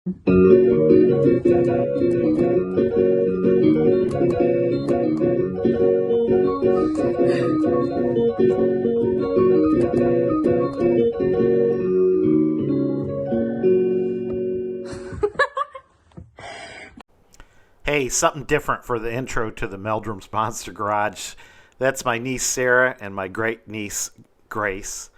Hey, something different for the intro to the Meldrum Monster Garage. That's my niece Sarah and my great niece Grace.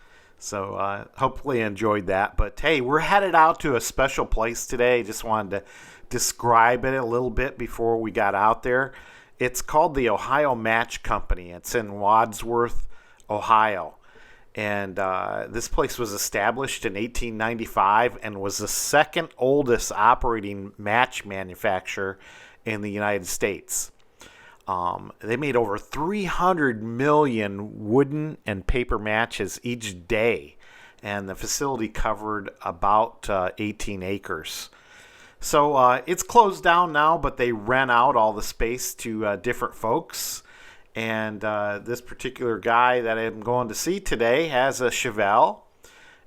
So hopefully you enjoyed that. But hey, we're headed out to a special place today. Just wanted to describe it a little bit before we got out there. It's called the Ohio Match Company. It's in Wadsworth, Ohio. And this place was established in 1895 and was the second oldest operating match manufacturer in the United States. They made over 300 million wooden and paper matches each day, and the facility covered about 18 acres. So it's closed down now, but they rent out all the space to different folks. And this particular guy that I'm going to see today has a Chevelle,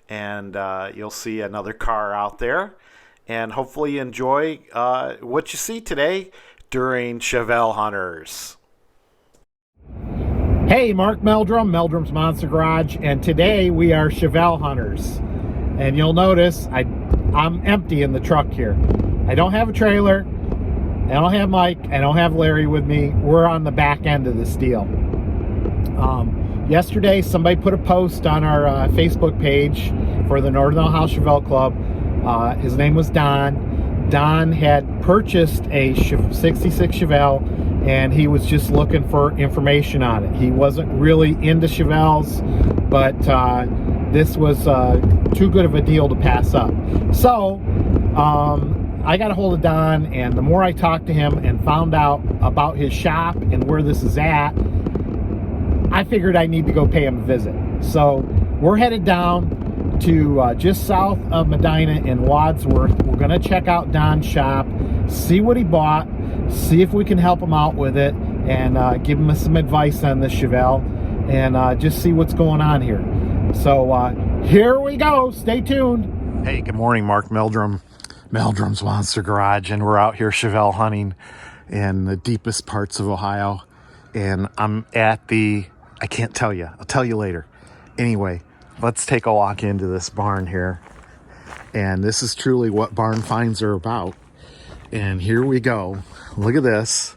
and you'll see another car out there. And hopefully you enjoy what you see today during Chevelle Hunters. Hey, Mark Meldrum, Meldrum's Monster Garage, and today we are Chevelle Hunters. And you'll notice I'm empty in the truck here. I don't have a trailer, I don't have Mike, I don't have Larry with me. We're on the back end of this deal. Yesterday, somebody put a post on our Facebook page for the Northern Ohio Chevelle Club. His name was Don. Don had purchased a 66 Chevelle, and he was just looking for information on it. He wasn't really into Chevelles, but this was too good of a deal to pass up. So I got a hold of Don, and the more I talked to him and found out about his shop and where this is at, I figured I need to go pay him a visit. So we're headed down to just south of Medina in Wadsworth. We're going to check out Don's shop, see what he bought, see if we can help him out with it, and give him some advice on this Chevelle, and just see what's going on here. So here we go. Stay tuned. Hey, good morning, Mark Meldrum, Meldrum's Monster Garage, and we're out here Chevelle hunting in the deepest parts of Ohio. And I'm at the, I can't tell you, I'll tell you later. Anyway, let's take a walk into this barn here. And this is truly what barn finds are about. And here we go. Look at this.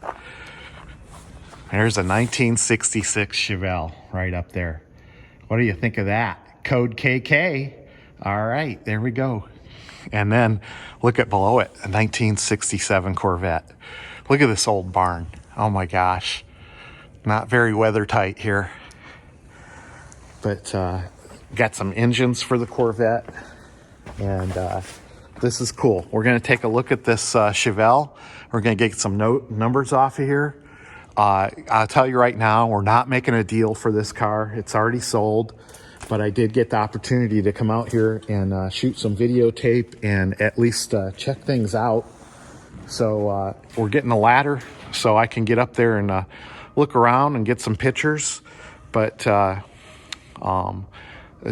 There's a 1966 Chevelle right up there. What do you think of that? Code KK. All right, there we go. And then look at below it, a 1967 Corvette. Look at this old barn. Oh my gosh. Not very weather tight here. But got some engines for the Corvette. And this is cool. We're going to take a look at this Chevelle. We're going to get some numbers off of here. I'll tell you right now, we're not making a deal for this car. It's already sold. But I did get the opportunity to come out here and shoot some videotape and at least check things out. So we're getting a ladder so I can get up there and look around and get some pictures. But a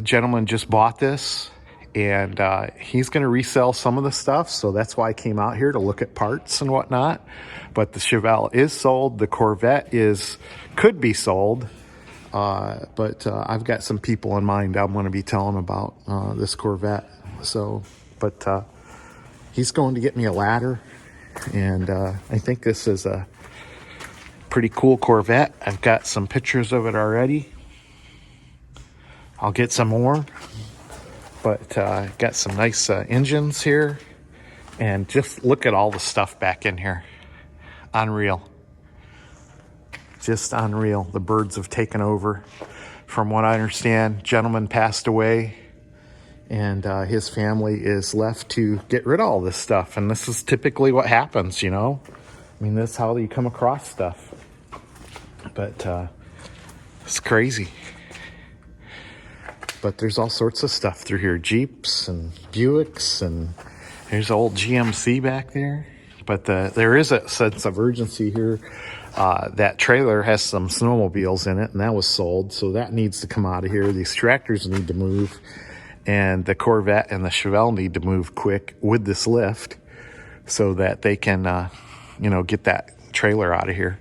gentleman just bought this, and he's going to resell some of the stuff. So that's why I came out here to look at parts and whatnot. But the Chevelle is sold. The Corvette could be sold. But I've got some people in mind I'm going to be telling about this Corvette. So, but he's going to get me a ladder, and I think this is a pretty cool Corvette. I've got some pictures of it already. I'll get some more, but got some nice engines here, and just look at all the stuff back in here. Unreal. Just unreal. The birds have taken over. From what I understand, gentleman passed away, and his family is left to get rid of all this stuff. And this is typically what happens, you know. I mean, that's how you come across stuff. But it's crazy. But there's all sorts of stuff through here. Jeeps and Buicks, and there's old GMC back there. But there is a sense of urgency here. That trailer has some snowmobiles in it, and that was sold, so that needs to come out of here. These tractors need to move, and the Corvette and the Chevelle need to move quick with this lift. so that they can, get that trailer out of here.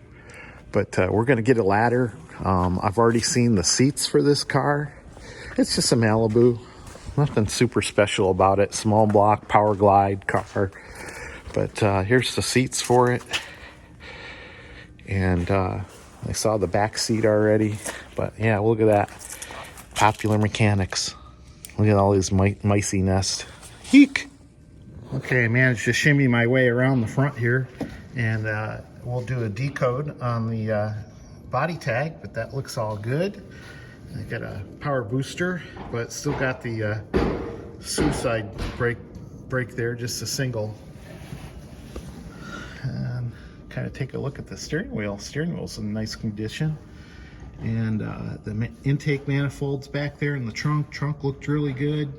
But we're going to get a ladder. I've already seen the seats for this car. It's just a Malibu. Nothing super special about it. Small block, power glide car. But here's the seats for it. And I saw the back seat already. But yeah, look at that. Popular Mechanics. Look at all these micey nest. Eek! Okay, I managed to shimmy my way around the front here. And we'll do a decode on the body tag, but that looks all good. I got a power booster, but still got the suicide brake there, just a single. And kind of take a look at the steering wheel. Steering wheel's in nice condition. And the intake manifolds back there in the trunk. Trunk looked really good.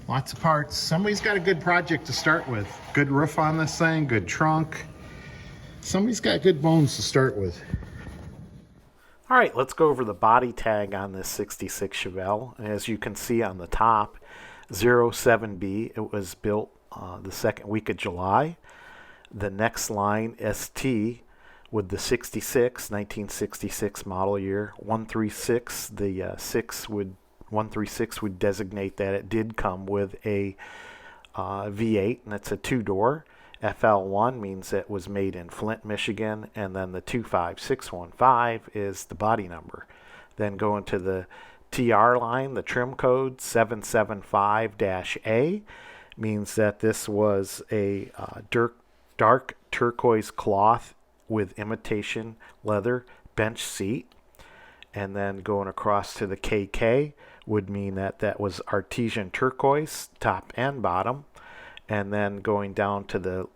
Lots of parts. Somebody's got a good project to start with. Good roof on this thing, good trunk. Somebody's got good bones to start with. All right, let's go over the body tag on this 66 Chevelle. And as you can see on the top, 07B, it was built the second week of July. The next line, ST, with the 1966 model year. 136, the 136 would designate that it did come with a V8, and it's a two-door. FL1 means it was made in Flint, Michigan, and then the 25615 is the body number. Then going to the TR line, the trim code 775-A means that this was a dark turquoise cloth with imitation leather bench seat. And then going across to the KK would mean that that was artesian turquoise, top and bottom. And then going down to the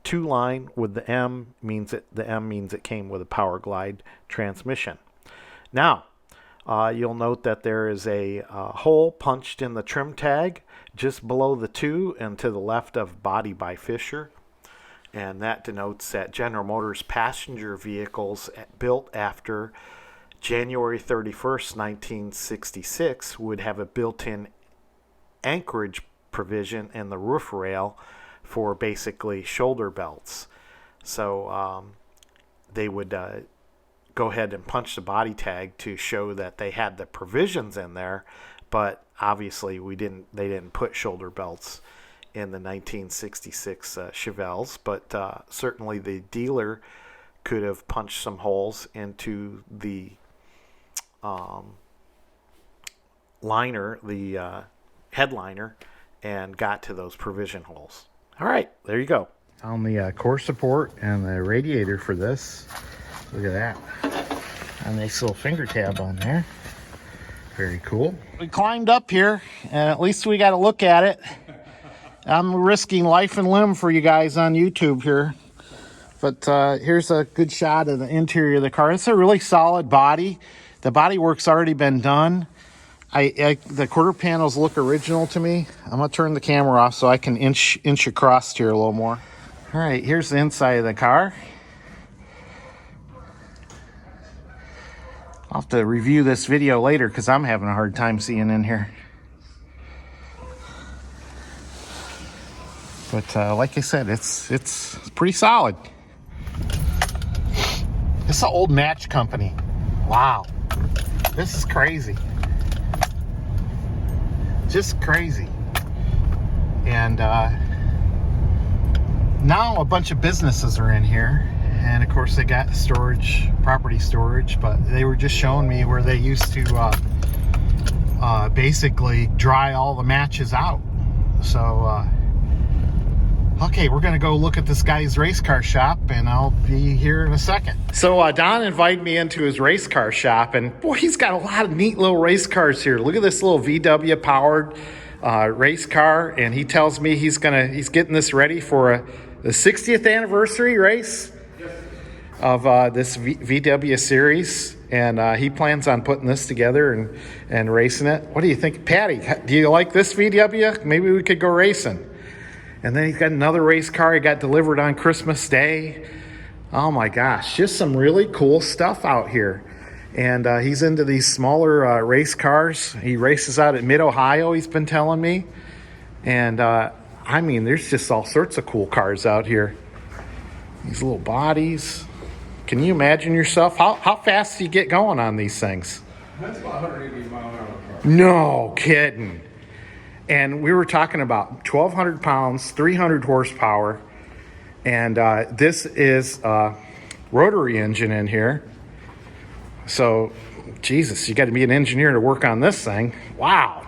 2 line with the M means it came with a power glide transmission. Now, you'll note that there is a hole punched in the trim tag just below the 2 and to the left of body by Fisher. And that denotes that General Motors passenger vehicles built after January 31st, 1966 would have a built-in anchorage provision in the roof rail for basically shoulder belts. So they would go ahead and punch the body tag to show that they had the provisions in there, but obviously they didn't put shoulder belts in the 1966 Chevelles, but certainly the dealer could have punched some holes into the liner, the headliner, and got to those provision holes. All right, there you go. On the core support and the radiator for this, look at that. A nice little finger tab on there. Very cool. We climbed up here, and at least we got a look at it. I'm risking life and limb for you guys on YouTube here. But here's a good shot of the interior of the car. It's a really solid body. The body work's already been done. The quarter panels look original to me. I'm going to turn the camera off so I can inch across here a little more. All right, here's the inside of the car. I'll have to review this video later because I'm having a hard time seeing in here. But like I said, it's pretty solid. This is an old match company. Wow. This is crazy. Just crazy. And now a bunch of businesses are in here. And of course they got storage, property storage, but they were just showing me where they used to basically dry all the matches out. So, okay, we're going to go look at this guy's race car shop, and I'll be here in a second. So Don invited me into his race car shop, and boy, he's got a lot of neat little race cars here. Look at this little VW powered race car, and he tells me he's getting this ready for the 60th anniversary race of this VW series, and he plans on putting this together and racing it. What do you think, Patty? Do you like this VW? Maybe we could go racing. And then he's got another race car he got delivered on Christmas Day. Oh my gosh, just some really cool stuff out here. And he's into these smaller race cars. He races out at Mid-Ohio, he's been telling me. And I mean, there's just all sorts of cool cars out here. These little bodies. Can you imagine yourself? How fast do you get going on these things? That's about 180 mile an hour car. No kidding. And we were talking about 1,200 pounds, 300 horsepower. And this is a rotary engine in here. So, Jesus, you got to be an engineer to work on this thing. Wow.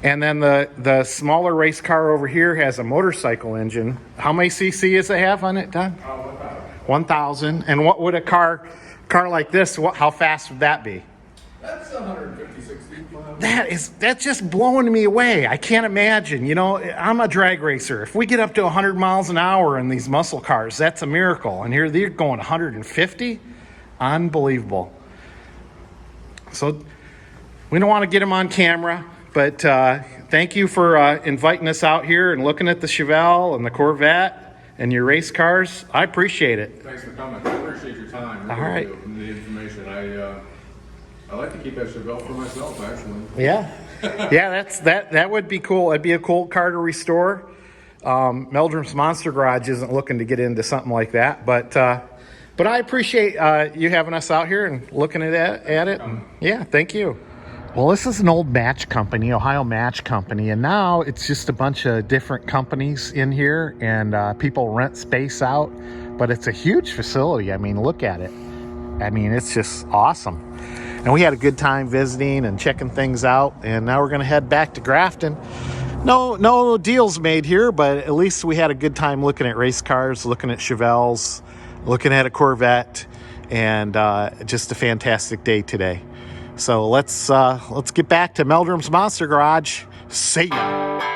And then the smaller race car over here has a motorcycle engine. How many cc does it have on it, Don? 1,000. And what would a car like this, how fast would that be? That's 150, 60 miles. That's just blowing me away. I can't imagine. You know, I'm a drag racer. If we get up to 100 miles an hour in these muscle cars, that's a miracle. And here they're going 150? Unbelievable. So we don't want to get them on camera, but thank you for inviting us out here and looking at the Chevelle and the Corvette and your race cars. I appreciate it. Thanks for coming. I appreciate your time. All right. And the information. I like to keep that Chevelle for myself, actually. Yeah. Yeah, that would be cool. It'd be a cool car to restore. Meldrum's Monster Garage isn't looking to get into something like that, but I appreciate you having us out here and looking at it. And, yeah, thank you. Well, this is an old match company, Ohio Match Company, and now it's just a bunch of different companies in here, and people rent space out, but it's a huge facility. I mean, look at it. I mean, it's just awesome. And we had a good time visiting and checking things out, and now we're going to head back to Grafton. No deals made here, but at least we had a good time looking at race cars, looking at Chevelles, looking at a Corvette, and just a fantastic day today. So let's get back to Meldrum's Monster Garage. See ya.